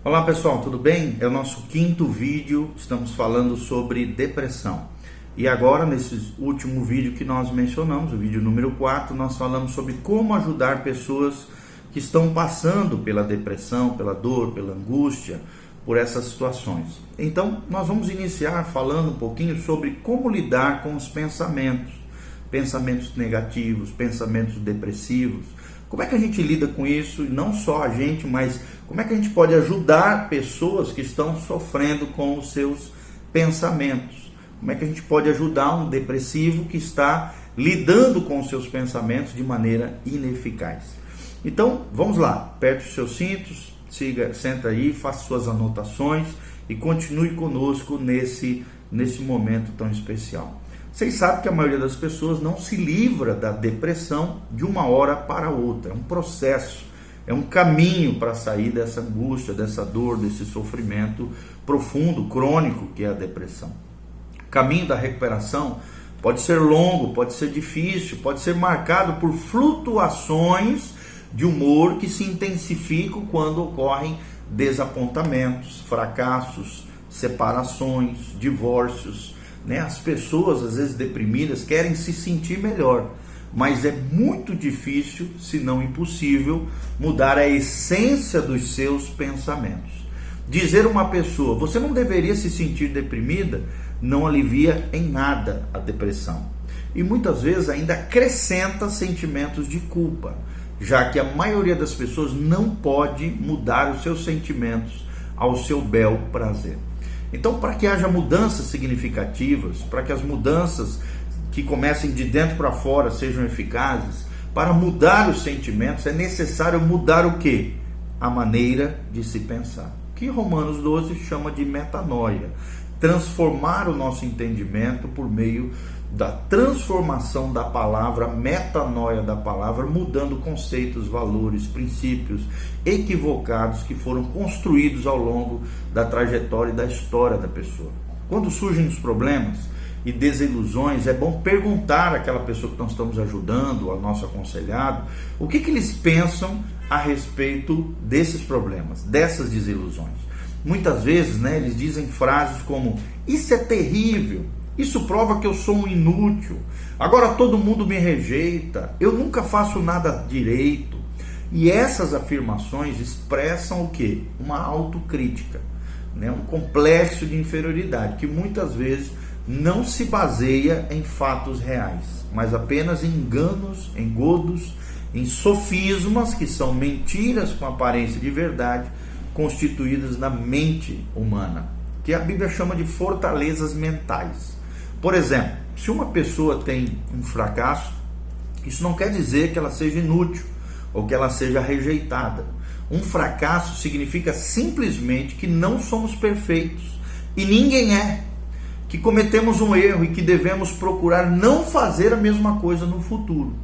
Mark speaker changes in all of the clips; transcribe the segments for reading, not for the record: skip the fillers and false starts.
Speaker 1: Olá pessoal, tudo bem? É o nosso quinto vídeo, estamos falando sobre depressão. E agora, nesse último vídeo que nós mencionamos, o vídeo número 4, nós falamos sobre como ajudar pessoas que estão passando pela depressão, pela dor, pela angústia, por essas situações. Então, nós vamos iniciar falando um pouquinho sobre como lidar com os pensamentos negativos, pensamentos depressivos. Como é que a gente lida com isso? E não só a gente, mas como é que a gente pode ajudar pessoas que estão sofrendo com os seus pensamentos? Como é que a gente pode ajudar um depressivo que está lidando com os seus pensamentos de maneira ineficaz? Então, vamos lá, aperte os seus cintos, senta aí, faça suas anotações e continue conosco nesse momento tão especial. Vocês sabem que a maioria das pessoas não se livra da depressão de uma hora para outra. É um processo, é um caminho para sair dessa angústia, dessa dor, desse sofrimento profundo, crônico que é a depressão. O caminho da recuperação pode ser longo, pode ser difícil, pode ser marcado por flutuações de humor que se intensificam quando ocorrem desapontamentos, fracassos, separações, divórcios. As pessoas, às vezes deprimidas, querem se sentir melhor, mas é muito difícil, se não impossível, mudar a essência dos seus pensamentos. Dizer a uma pessoa, você não deveria se sentir deprimida, não alivia em nada a depressão. E muitas vezes ainda acrescenta sentimentos de culpa, já que a maioria das pessoas não pode mudar os seus sentimentos ao seu bel prazer. Então, para que haja mudanças significativas, para que as mudanças que comecem de dentro para fora sejam eficazes, para mudar os sentimentos é necessário mudar o quê? A maneira de se pensar. Que Romanos 12 chama de metanoia. Transformar o nosso entendimento por meio da transformação da palavra, metanoia da palavra, mudando conceitos, valores, princípios equivocados que foram construídos ao longo da trajetória e da história da pessoa. Quando surgem os problemas e desilusões, é bom perguntar àquela pessoa que nós estamos ajudando, ao nosso aconselhado, o que eles pensam a respeito desses problemas, dessas desilusões. Muitas vezes, eles dizem frases como: isso é terrível, isso prova que eu sou um inútil, agora todo mundo me rejeita, eu nunca faço nada direito. E essas afirmações expressam o quê? Uma autocrítica, um complexo de inferioridade, que muitas vezes não se baseia em fatos reais, mas apenas em enganos, engodos, em sofismas, que são mentiras com aparência de verdade, constituídas na mente humana, que a Bíblia chama de fortalezas mentais. Por exemplo, se uma pessoa tem um fracasso, isso não quer dizer que ela seja inútil ou que ela seja rejeitada. Um fracasso significa simplesmente que não somos perfeitos, e ninguém é, que cometemos um erro e que devemos procurar não fazer a mesma coisa no futuro.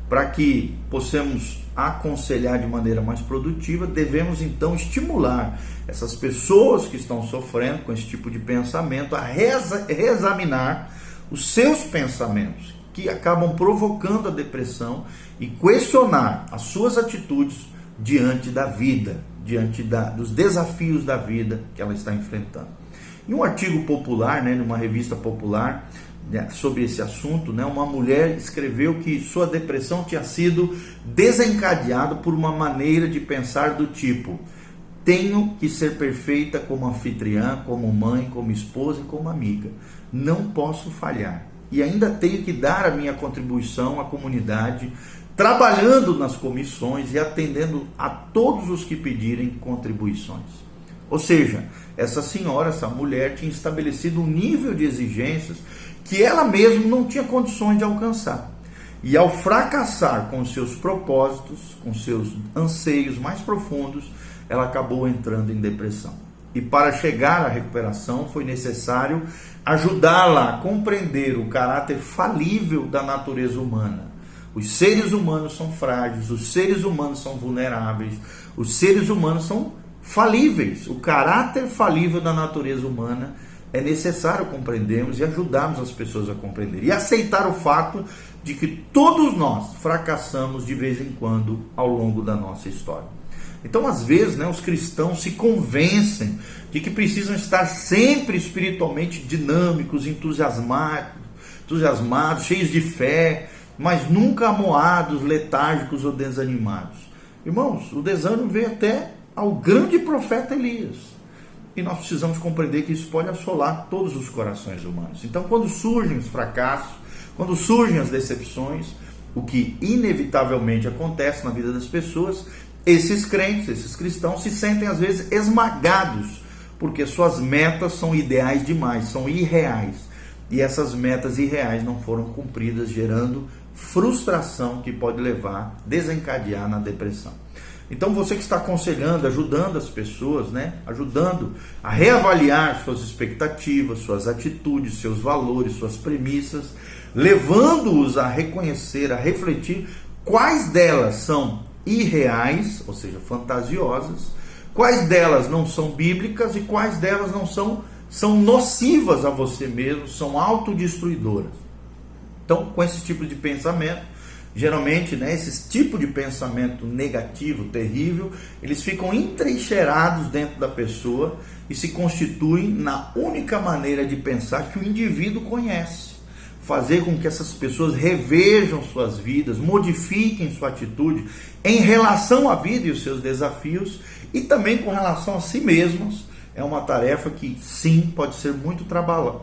Speaker 1: Para que possamos aconselhar de maneira mais produtiva, devemos então estimular essas pessoas que estão sofrendo com esse tipo de pensamento a reexaminar os seus pensamentos, que acabam provocando a depressão, e questionar as suas atitudes diante da vida, diante dos desafios da vida que ela está enfrentando. Em um artigo popular, numa revista popular, sobre esse assunto, uma mulher escreveu que sua depressão tinha sido desencadeada por uma maneira de pensar do tipo: tenho que ser perfeita como anfitriã, como mãe, como esposa e como amiga. Não posso falhar. E ainda tenho que dar a minha contribuição à comunidade, trabalhando nas comissões e atendendo a todos os que pedirem contribuições. Ou seja, essa senhora, essa mulher, tinha estabelecido um nível de exigências que ela mesma não tinha condições de alcançar. E ao fracassar com seus propósitos, com seus anseios mais profundos, ela acabou entrando em depressão. E para chegar à recuperação foi necessário ajudá-la a compreender o caráter falível da natureza humana. Os seres humanos são frágeis, os seres humanos são vulneráveis, os seres humanos são falíveis. O caráter falível da natureza humana é necessário compreendermos e ajudarmos as pessoas a compreender. E aceitar o fato de que todos nós fracassamos de vez em quando ao longo da nossa história. Então, às vezes, né, os cristãos se convencem de que precisam estar sempre espiritualmente dinâmicos, entusiasmados, cheios de fé, mas nunca amoados, letárgicos ou desanimados. Irmãos, o desânimo veio até ao grande profeta Elias. E nós precisamos compreender que isso pode assolar todos os corações humanos. Então, quando surgem os fracassos, quando surgem as decepções, o que inevitavelmente acontece na vida das pessoas, esses crentes, esses cristãos se sentem às vezes esmagados, porque suas metas são ideais demais, são irreais. E essas metas irreais não foram cumpridas, gerando frustração que pode desencadear na depressão. Então você que está aconselhando, ajudando as pessoas, né? Ajudando a reavaliar suas expectativas, suas atitudes, seus valores, suas premissas, levando-os a reconhecer, a refletir quais delas são irreais, ou seja, fantasiosas, quais delas não são bíblicas e quais delas não são nocivas a você mesmo, são autodestruidoras. Então, com esse tipo de pensamento, geralmente, né, esse tipo de pensamento negativo, terrível, eles ficam entrincheirados dentro da pessoa e se constituem na única maneira de pensar que o indivíduo conhece. Fazer com que essas pessoas revejam suas vidas, modifiquem sua atitude em relação à vida e os seus desafios e também com relação a si mesmos. É uma tarefa que sim, pode ser muito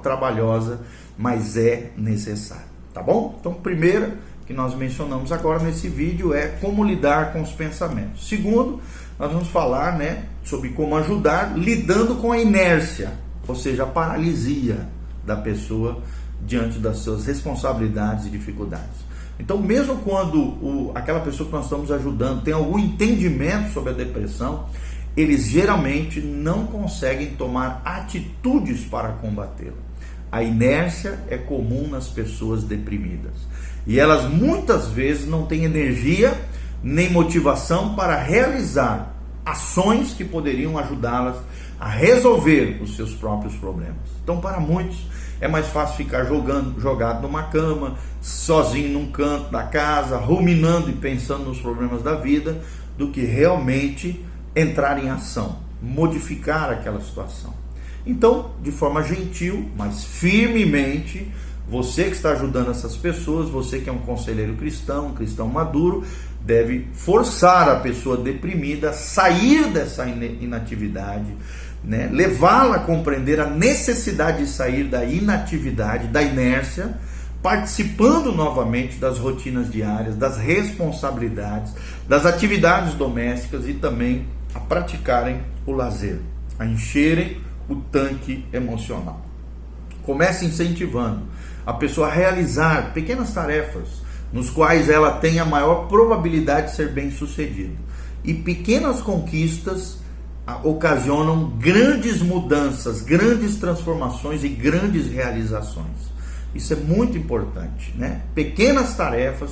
Speaker 1: trabalhosa, mas é necessária, tá bom? Então, primeira que nós mencionamos agora nesse vídeo é como lidar com os pensamentos. Segundo, nós vamos falar, né, sobre como ajudar lidando com a inércia, ou seja, a paralisia da pessoa diante das suas responsabilidades e dificuldades. Então, mesmo quando aquela pessoa que nós estamos ajudando tem algum entendimento sobre a depressão, eles geralmente não conseguem tomar atitudes para combatê-la. A inércia é comum nas pessoas deprimidas. E elas muitas vezes não têm energia nem motivação para realizar ações que poderiam ajudá-las a resolver os seus próprios problemas. Então, para muitos, é mais fácil ficar jogado numa cama, sozinho num canto da casa, ruminando e pensando nos problemas da vida, do que realmente entrar em ação, modificar aquela situação. Então, de forma gentil, mas firmemente, você que está ajudando essas pessoas, você que é um conselheiro cristão, um cristão maduro, deve forçar a pessoa deprimida a sair dessa inatividade, né? Levá-la a compreender a necessidade de sair da inatividade, da inércia, participando novamente das rotinas diárias, das responsabilidades, das atividades domésticas e também a praticarem o lazer, a encherem o tanque emocional. Comece incentivando a pessoa a realizar pequenas tarefas nos quais ela tem a maior probabilidade de ser bem-sucedida. E pequenas conquistas ocasionam grandes mudanças, grandes transformações e grandes realizações. Isso é muito importante, né? Pequenas tarefas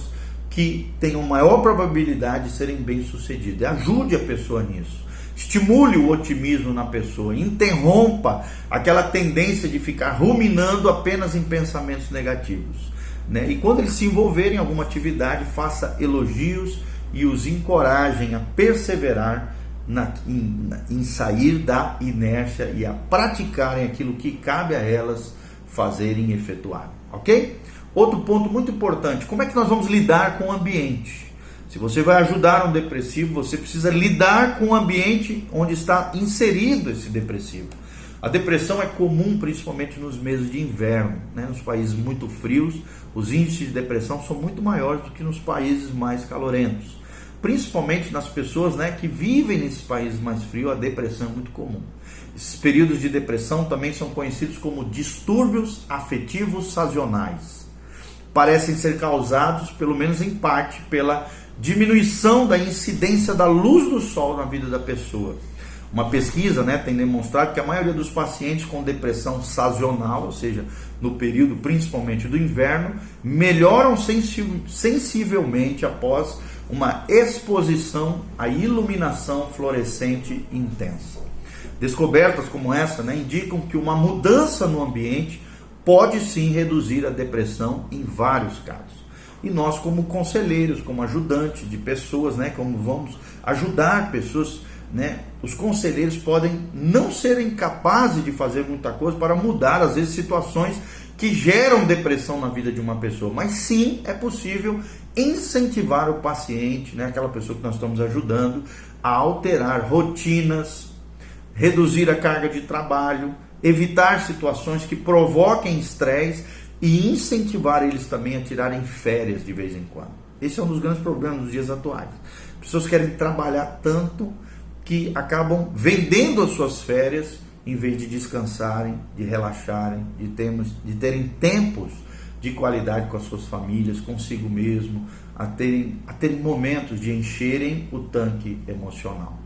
Speaker 1: que tenham maior probabilidade de serem bem-sucedidas. Ajude a pessoa nisso. Estimule o otimismo na pessoa. Interrompa aquela tendência de ficar ruminando apenas em pensamentos negativos, né? E quando eles se envolverem em alguma atividade, faça elogios e os encorajem a perseverar em sair da inércia e a praticarem aquilo que cabe a elas fazerem e efetuarem, ok? Outro ponto muito importante, como é que nós vamos lidar com o ambiente? Se você vai ajudar um depressivo, você precisa lidar com o ambiente onde está inserido esse depressivo. A depressão é comum principalmente nos meses de inverno, né? Nos países muito frios, os índices de depressão são muito maiores do que nos países mais calorentos. Principalmente nas pessoas, né, que vivem nesses países mais frios, a depressão é muito comum. Esses períodos de depressão também são conhecidos como distúrbios afetivos sazonais. Parecem ser causados, pelo menos em parte, pela diminuição da incidência da luz do sol na vida da pessoa. Uma pesquisa, né, tem demonstrado que a maioria dos pacientes com depressão sazonal, ou seja, no período principalmente do inverno, melhoram sensivelmente após uma exposição à iluminação fluorescente intensa. Descobertas como essa, né, indicam que uma mudança no ambiente pode sim reduzir a depressão em vários casos. E nós, como conselheiros, como ajudantes de pessoas, né, como vamos ajudar pessoas, né, os conselheiros podem não serem capazes de fazer muita coisa para mudar, às vezes, situações que geram depressão na vida de uma pessoa, mas sim é possível incentivar o paciente, né, aquela pessoa que nós estamos ajudando, a alterar rotinas, reduzir a carga de trabalho, evitar situações que provoquem estresse e incentivar eles também a tirarem férias de vez em quando. Esse é um dos grandes problemas dos dias atuais. As pessoas querem trabalhar tanto que acabam vendendo as suas férias em vez de descansarem, de relaxarem, de terem tempos de qualidade com as suas famílias, consigo mesmo, a terem momentos de encherem o tanque emocional.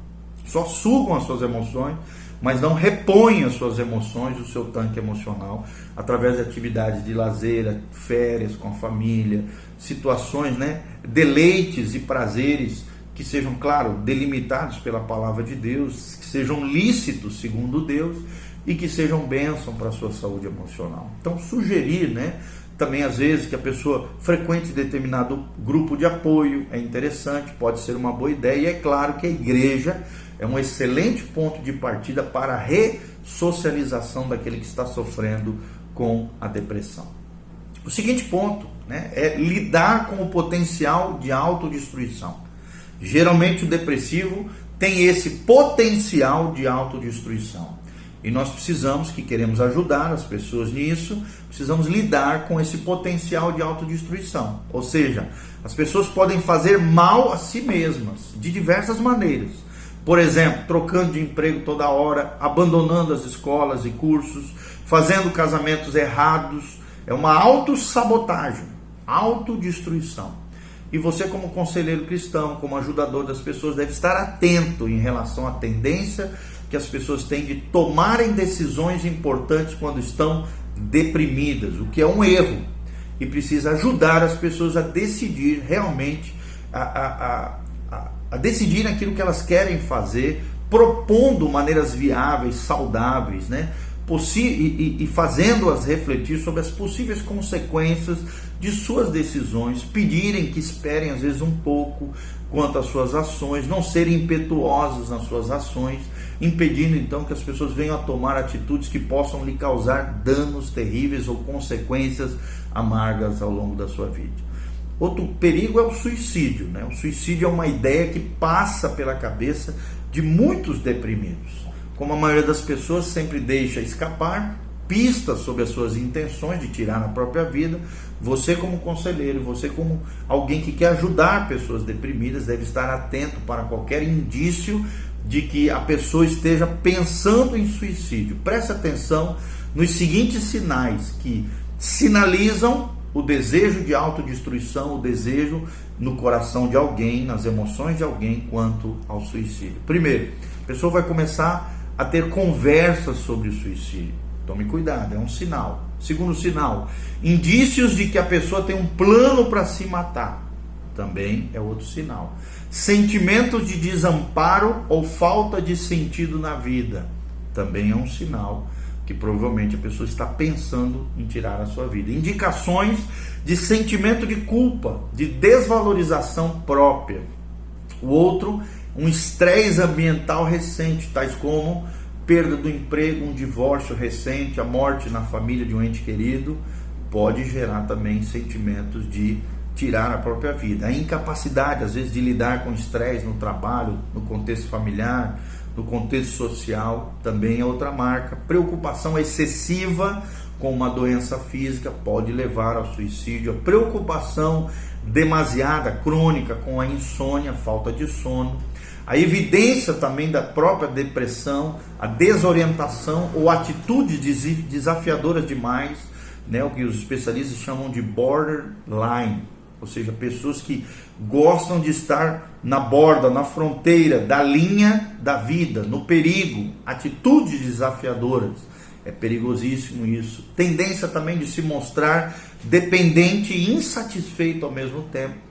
Speaker 1: Só sugam as suas emoções, mas não repõem as suas emoções, o seu tanque emocional, através de atividades de lazer, férias com a família, situações, né, deleites e prazeres que sejam, claro, delimitados pela palavra de Deus, que sejam lícitos segundo Deus e que sejam bênção para a sua saúde emocional. Então, sugerir, né, também às vezes que a pessoa frequente determinado grupo de apoio é interessante, pode ser uma boa ideia, e é claro que a igreja é um excelente ponto de partida para a ressocialização daquele que está sofrendo com a depressão. O seguinte ponto, né, é lidar com o potencial de autodestruição. Geralmente o depressivo tem esse potencial de autodestruição. E nós precisamos, que queremos ajudar as pessoas nisso, precisamos lidar com esse potencial de autodestruição. Ou seja, as pessoas podem fazer mal a si mesmas, de diversas maneiras. Por exemplo, trocando de emprego toda hora, abandonando as escolas e cursos, fazendo casamentos errados. É uma autossabotagem, autodestruição. E você, como conselheiro cristão, como ajudador das pessoas, deve estar atento em relação à tendência que as pessoas têm de tomarem decisões importantes quando estão deprimidas, o que é um erro. E precisa ajudar as pessoas a decidir realmente, a decidir aquilo que elas querem fazer, propondo maneiras viáveis, saudáveis, né? E fazendo-as refletir sobre as possíveis consequências de suas decisões, pedirem que esperem às vezes um pouco quanto às suas ações, não serem impetuosos nas suas ações, impedindo então que as pessoas venham a tomar atitudes que possam lhe causar danos terríveis ou consequências amargas ao longo da sua vida. Outro perigo é o suicídio, né? O suicídio é uma ideia que passa pela cabeça de muitos deprimidos. Como a maioria das pessoas sempre deixa escapar pistas sobre as suas intenções de tirar a própria vida, você como conselheiro, você como alguém que quer ajudar pessoas deprimidas, deve estar atento para qualquer indício de que a pessoa esteja pensando em suicídio. Preste atenção nos seguintes sinais que sinalizam o desejo de autodestruição, o desejo no coração de alguém, nas emoções de alguém quanto ao suicídio. Primeiro, a pessoa vai começar a ter conversas sobre o suicídio. Tome cuidado, é um sinal. Segundo sinal, indícios de que a pessoa tem um plano para se matar. Também é outro sinal. Sentimentos de desamparo ou falta de sentido na vida. Também é um sinal que provavelmente a pessoa está pensando em tirar a sua vida. Indicações de sentimento de culpa, de desvalorização própria. O outro, um estresse ambiental recente, tais como perda do emprego, um divórcio recente, a morte na família de um ente querido, pode gerar também sentimentos de tirar a própria vida. A incapacidade, às vezes, de lidar com estresse no trabalho, no contexto familiar, no contexto social, também é outra marca. Preocupação excessiva com uma doença física pode levar ao suicídio. A preocupação demasiada, crônica, com a insônia, falta de sono. A evidência também da própria depressão, a desorientação ou atitudes desafiadoras demais, né, o que os especialistas chamam de borderline, ou seja, pessoas que gostam de estar na borda, na fronteira da linha da vida, no perigo, atitudes desafiadoras. É perigosíssimo isso. Tendência também de se mostrar dependente e insatisfeito ao mesmo tempo.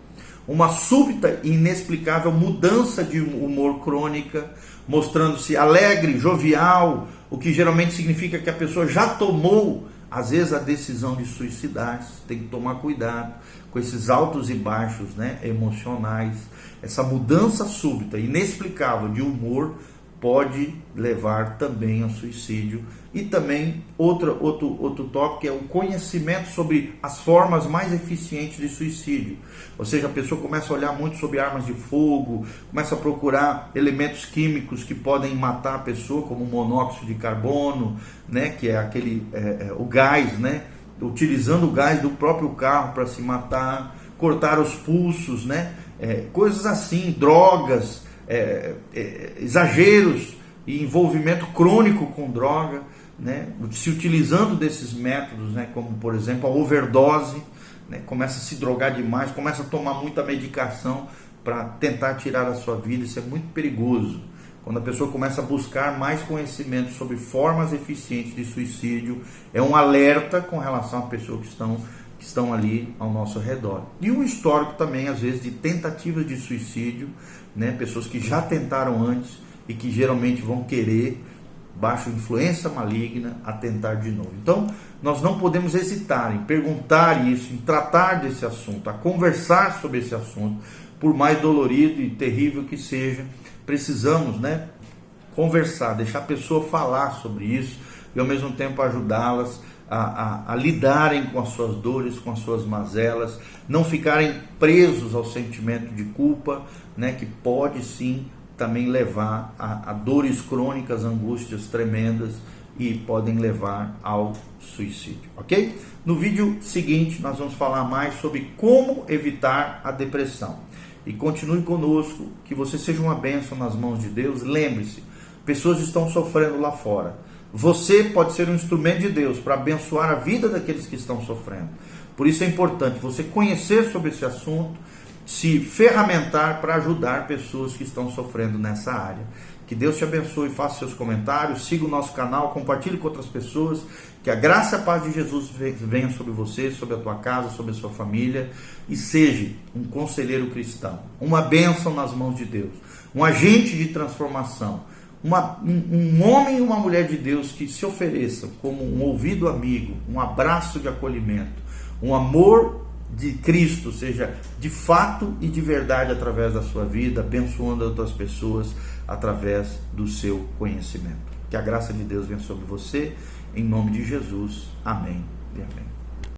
Speaker 1: Uma súbita e inexplicável mudança de humor crônica, mostrando-se alegre, jovial, o que geralmente significa que a pessoa já tomou às vezes a decisão de suicidar-se. Tem que tomar cuidado com esses altos e baixos, né, emocionais. Essa mudança súbita, inexplicável de humor pode levar também ao suicídio. E também outro tópico é o conhecimento sobre as formas mais eficientes de suicídio. Ou seja, a pessoa começa a olhar muito sobre armas de fogo, começa a procurar elementos químicos que podem matar a pessoa, como o monóxido de carbono, né, que é o gás, né, utilizando o gás do próprio carro para se matar, cortar os pulsos, né, coisas assim, drogas, exageros e envolvimento crônico com droga, né, se utilizando desses métodos, né, como por exemplo a overdose, né, começa a se drogar demais, começa a tomar muita medicação para tentar tirar a sua vida. Isso é muito perigoso. Quando a pessoa começa a buscar mais conhecimento sobre formas eficientes de suicídio, é um alerta com relação a pessoas que estão ali ao nosso redor. E um histórico também, às vezes, de tentativas de suicídio, né? Pessoas que já tentaram antes e que geralmente vão querer, baixo influência maligna, a tentar de novo. Então, nós não podemos hesitar em perguntar isso, em tratar desse assunto, a conversar sobre esse assunto, por mais dolorido e terrível que seja. Precisamos, né, conversar, deixar a pessoa falar sobre isso e ao mesmo tempo ajudá-las a lidarem com as suas dores, com as suas mazelas, não ficarem presos ao sentimento de culpa, né, que pode sim também levar a dores crônicas, angústias tremendas e podem levar ao suicídio, ok? No vídeo seguinte nós vamos falar mais sobre como evitar a depressão. E continue conosco, que você seja uma bênção nas mãos de Deus. Lembre-se, pessoas estão sofrendo lá fora. Você pode ser um instrumento de Deus para abençoar a vida daqueles que estão sofrendo. Por isso é importante você conhecer sobre esse assunto, se ferramentar para ajudar pessoas que estão sofrendo nessa área. Que Deus te abençoe, faça seus comentários, siga o nosso canal, compartilhe com outras pessoas, que a graça e a paz de Jesus venha sobre você, sobre a tua casa, sobre a sua família, e seja um conselheiro cristão, uma bênção nas mãos de Deus, um agente de transformação, um homem e uma mulher de Deus que se ofereçam como um ouvido amigo, um abraço de acolhimento, um amor de Cristo, seja de fato e de verdade através da sua vida, abençoando outras pessoas através do seu conhecimento. Que a graça de Deus venha sobre você, em nome de Jesus. Amém e amém.